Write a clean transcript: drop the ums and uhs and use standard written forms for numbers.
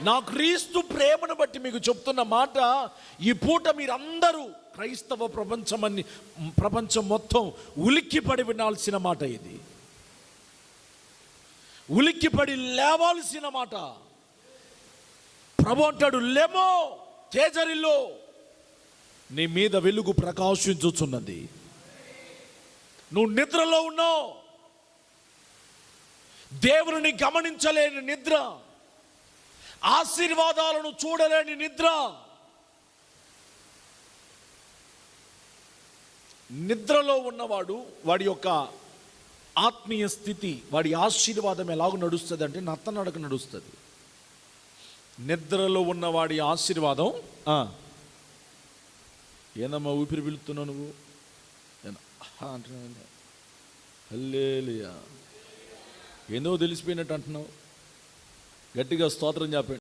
నా క్రీస్తు ప్రేమను బట్టి మీకు చెప్తున్న మాట, ఈ పూట మీరందరూ క్రైస్తవ ప్రపంచం మొత్తం ఉలిక్కిపడి వినాల్సిన మాట ఇది. ఉలిక్కిపడి లేవాల్సిన మాట. ప్రభు అంటాడు, లెమో తేజరిల్లో, నీ మీద వెలుగు ప్రకాశించుచున్నది. నువ్వు నిద్రలో ఉన్నావు, దేవుని గమనించలేని నిద్ర, ఆశీర్వాదాలను చూడలేని నిద్ర. నిద్రలో ఉన్నవాడు, వాడి యొక్క ఆత్మీయ స్థితి, వాడి ఆశీర్వాదం ఎలాగ నడుస్తుంది అంటే నత్తనడక నడుస్తుంది. నిద్రలో ఉన్నవాడి ఆశీర్వాదం, ఏందమ్మా ఊపిరి పిలుస్తున్నావు నువ్వు అంటున్నావు, హల్లెలూయా, ఏందో తెలిసిపోయినట్టు అంటున్నావు, గట్టిగా స్తోత్రం చెప్పండి.